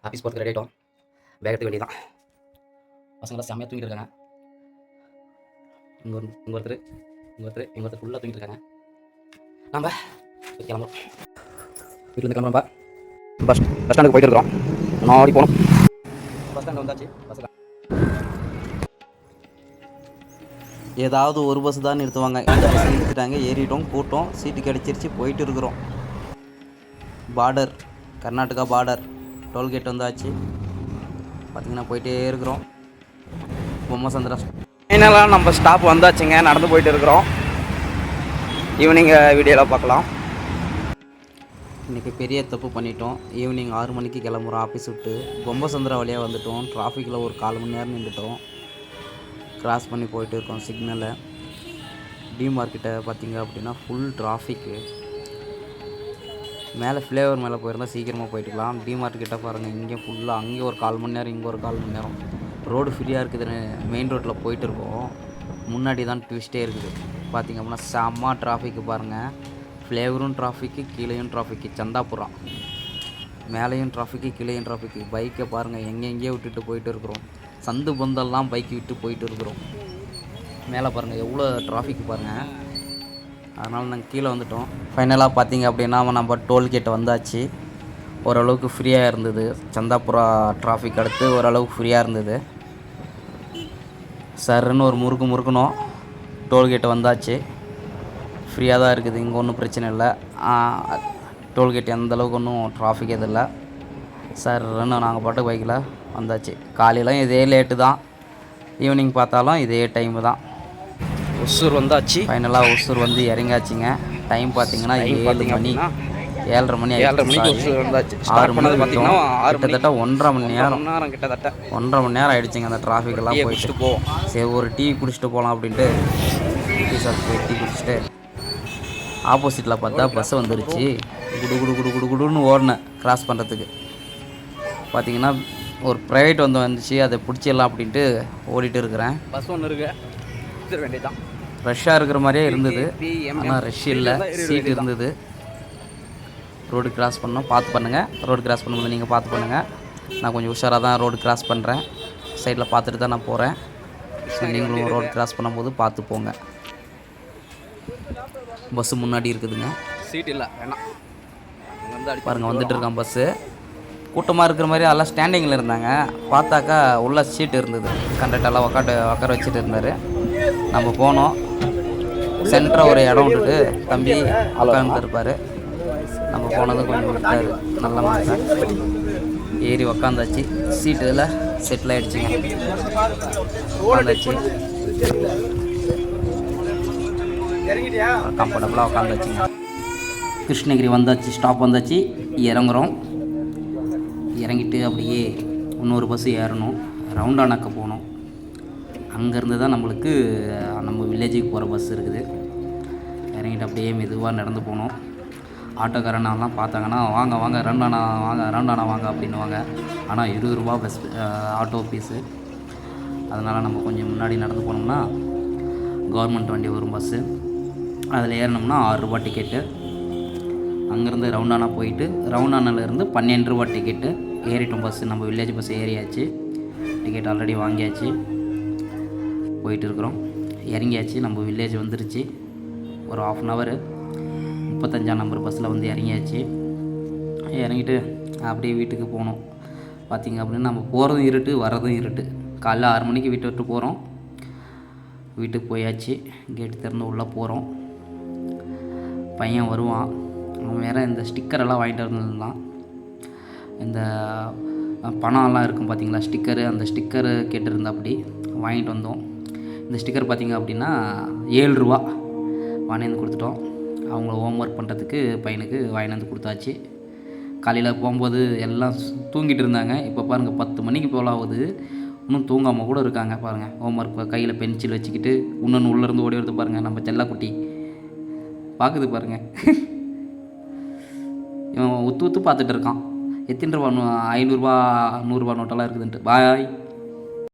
Office போகிறதுக்கு ready ஆகிட்டோம். Back எடுத்துக்க வேண்டியதான். பசங்களாம் செம்மையாக தூங்கிட்டு இருக்காங்க. இங்கே ஒருத்தர் ஃபுல்லாக தூங்கிட்டு இருக்காங்க. நம்ம கிளம்புறோம். வீட்டிலேருந்து கிளம்புறோம்ப்பா. பஸ் ஸ்டாண்டுக்கு போயிட்டு இருக்கிறோம். நாடி போகணும். பஸ் ஸ்டாண்டு வந்தாச்சு. பஸ் ஏதாவது ஒரு பஸ் தான் நிறுத்துவாங்க. இந்த பஸ் நிறுத்திட்டாங்க, ஏறிட்டோம், கூட்டம், சீட்டு கிடச்சிருச்சு, போயிட்டு இருக்கிறோம். பார்டர், கர்நாடகா பார்டர் டோல்கேட் வந்தாச்சு. பார்த்திங்கன்னா போயிட்டே இருக்கிறோம். பொம்மசந்திரா ஃபைனலாக நம்ம ஸ்டாப் வந்தாச்சுங்க. நடந்து போயிட்டு இருக்கிறோம். ஈவினிங் வீடியோவில் பார்க்கலாம். இன்றைக்கி பெரிய தப்பு பண்ணிட்டோம். ஈவினிங் 6 மணிக்கு கிளம்புறோம் ஆஃபீஸ் விட்டு. பொம்மசந்திரா வழியாக வந்துட்டோம். டிராஃபிக்கில் ஒரு 1/4 மணி நேரம் நின்றுட்டோம். கிராஸ் பண்ணி போயிட்டு இருக்கோம் சிக்னலை. டி மார்க்கெட்டை பார்த்திங்க அப்படின்னா ஃபுல் டிராஃபிக்கு. மேலே ஃப்ளேவர் மேலே போயிருந்தால் சீக்கிரமாக போயிட்டுக்கலாம். டி மார்க்கெட்டை பாருங்கள், இங்கே ஃபுல்லாக, அங்கே ஒரு 1/4 மணி நேரம், இங்கே ஒரு 1/4 மணி நேரம். ரோடு ஃப்ரீயாக இருக்குதுன்னு மெயின் ரோட்டில் போயிட்டு இருக்கோம். முன்னாடி தான் ட்விஸ்ட்டே இருக்குது. பார்த்திங்க அப்படின்னா செம்ம டிராஃபிக்கு பாருங்கள். ஃப்ளேவரும் டிராஃபிக்கு, கீழேயும் டிராஃபிக்கு. சந்தாபுரா மேலேயும் டிராஃபிக்கு, கீழேயும் டிராஃபிக்கு. பைக்கை பாருங்கள், எங்கெங்கேயே விட்டுட்டு போயிட்டு இருக்கிறோம். சந்து பந்தெல்லாம் பைக் விட்டு போயிட்டு இருக்கிறோம். மேலே பாருங்கள் எவ்வளோ டிராஃபிக் பாருங்கள். அதனால் நாங்கள் கீழே வந்துட்டோம். ஃபைனலாக பார்த்திங்க அப்படின்னா நம்ம டோல்கேட் வந்தாச்சு. ஓரளவுக்கு ஃப்ரீயாக இருந்தது. சந்தாபுரா டிராஃபிக் அடுத்து ஓரளவுக்கு ஃப்ரீயாக இருந்தது. சருன்னு ஒரு முறுக்கணும். டோல்கேட் வந்தாச்சு. ஃப்ரீயாக தான் இருக்குது. இங்கே ஒன்றும் பிரச்சனை இல்லை. டோல்கேட் எந்தளவுக்கு ஒன்றும் டிராஃபிக் எதுவும் இல்லை. சருன்னு நாங்கள் பாட்டு பைக்கில் வந்தாச்சு. காலையிலும் இதே லேட்டு தான், ஈவினிங் பார்த்தாலும் இதே டைமு தான். ஒசூர் வந்தாச்சு. ஃபைனலாக ஒசூர் வந்து இறங்காச்சுங்க. டைம் பார்த்திங்கன்னா 7 மணி, 7:30 மணி. 7:30 மணிக்கு ஒசூர் வந்தாச்சு. 6 மணி பார்த்திங்கன்னா கிட்டத்தட்ட 1.5 மணி நேரம், 1.5 மணி நேரம் ஆகிடுச்சிங்க அந்த டிராஃபிக்கெல்லாம் போயிட்டு போவோம். சரி ஒரு டீ குடிச்சிட்டு போகலாம் அப்படின்ட்டு டீ ஷாப் போய் டீ குடிச்சிட்டு ஆப்போசிட்டில் பார்த்தா பஸ் வந்துருச்சு. குடு குடு குடு குடு குடுன்னு ஓடினேன் கிராஸ் பண்ணுறதுக்கு. பார்த்திங்கன்னா ஒரு ப்ரைவேட் வந்துச்சு, அதை பிடிச்சிடலாம் அப்படின்ட்டு ஓடிட்டு இருக்கிறேன். பஸ் ஒன்று இருக்குது, வேண்டியதான். ரஷ்ஷாக இருக்கிற மாதிரியே இருந்தது, ஆனால் ரஷ் இல்லை, சீட் இருந்தது. ரோடு கிராஸ் பண்ணோம், பார்த்து பண்ணுங்கள். ரோடு கிராஸ் பண்ணும்போது நீங்கள் பார்த்து பண்ணுங்கள். நான் கொஞ்சம் உஷாராக தான் ரோடு கிராஸ் பண்ணுறேன். சைடில் பார்த்துட்டு தான் நான் போகிறேன். ஸோ நீங்களும் ரோடு கிராஸ் பண்ணும்போது பார்த்து போங்க. பஸ்ஸு முன்னாடி இருக்குதுங்க, சீட் இல்லை, வேணாம். பாருங்கள் வந்துட்டு இருக்கான் பஸ்ஸு. கூட்டமாக இருக்கிற மாதிரி எல்லாம் ஸ்டாண்டிங்கில் இருந்தாங்க. பார்த்தாக்கா உள்ள சீட்டு இருந்தது. கண்டக்டெல்லாம் உட்கார வச்சுட்டு இருந்தார். நம்ம போனோம். சென்டராக ஒரு இடம் விட்டுட்டு தம்பி உட்காந்துருப்பார். நம்ம போனதும் கொஞ்சம் விட்டார். நல்ல மாதிரி ஏறி உக்காந்தாச்சு. சீட்டில் செட்டில் ஆகிடுச்சிங்க. உட்காந்தாச்சு, கம்ஃபர்டபுளாக உட்காந்தாச்சுங்க. கிருஷ்ணகிரி வந்தாச்சு, ஸ்டாப் வந்தாச்சு. இறங்குறோம். இறங்கிட்டு அப்படியே இன்னொரு பஸ்ஸு ஏறணும். ரவுண்டானாக்க போகணும். அங்கேருந்து தான் நம்மளுக்கு நம்ம வில்லேஜுக்கு போகிற பஸ் இருக்குது. இறங்கிட்டு அப்படியே மெதுவாக நடந்து போகணும். ஆட்டோக்காரனெல்லாம் பார்த்தாங்கன்னா வாங்க வாங்க ரவுண்டானா வாங்க அப்படின்னுவாங்க. ஆனால் 20 ரூபா பஸ் ஆட்டோ ஃபீஸு. அதனால் நம்ம கொஞ்சம் முன்னாடி நடந்து போனோம்னா கவர்மெண்ட் வண்டி வரும் பஸ்ஸு. அதில் ஏறினோம்னா 6 ரூபா டிக்கெட்டு. அங்கேருந்து ரவுண்டானா போயிட்டு ரவுண்டானாலேருந்து 12 ரூபா டிக்கெட்டு. ஏறிட்டோம் பஸ்ஸு. நம்ம வில்லேஜ் பஸ் ஏறியாச்சு. டிக்கெட் ஆல்ரெடி வாங்கியாச்சு. போயிட்டு இருக்கிறோம். இறங்கியாச்சு. நம்ம வில்லேஜ் வந்துருச்சு. ஒரு 1/2 ஹவர் 35ஆம் நம்பர் பஸ்ஸில் வந்து இறங்கியாச்சு. இறங்கிட்டு அப்படியே வீட்டுக்கு போகணும். பார்த்திங்க அப்படின்னா நம்ம போகிறதும் இருட்டு, வர்றதும் இருட்டு. காலைல 6 மணிக்கு வீட்டை விட்டு போகிறோம். வீட்டுக்கு போயாச்சு. கேட்டு திறந்து உள்ளே போகிறோம். பையன் வருவான். அவன் வேறு இந்த ஸ்டிக்கரெல்லாம் வாங்கிட்டு வந்துருந்தான். இந்த பணம்லாம் இருக்கும் பார்த்திங்களா, ஸ்டிக்கரு. அந்த ஸ்டிக்கரு கேட்டுருந்தா அப்படி வாங்கிட்டு வந்தோம். இந்த ஸ்டிக்கர் பார்த்திங்க அப்படின்னா 7 ரூபா வாங்கிட்டு கொடுத்துட்டோம். அவங்கள ஹோம்ஒர்க் பண்ணுறதுக்கு பையனுக்கு வாங்கிட்டு வந்து கொடுத்தாச்சு. காலையில் போகும்போது எல்லாம் தூங்கிட்டு இருந்தாங்க. இப்போ பாருங்கள் 10 மணிக்கு போல் ஆகுது, இன்னும் தூங்காமல் கூட இருக்காங்க. பாருங்கள் ஹோம்ஒர்க் கையில் பென்சில் வச்சுக்கிட்டு இன்னொன்று உள்ளேருந்து ஓடி வருது பாருங்கள். நம்ம செல்லக்குட்டி பார்க்குது பாருங்கள். இவன் உத்து பார்த்துட்டு இருக்கான். எத்தனை ரூபா 500 ரூபா 100 ரூபா நோட்டெல்லாம் இருக்குதுன்ட்டு. பாய்.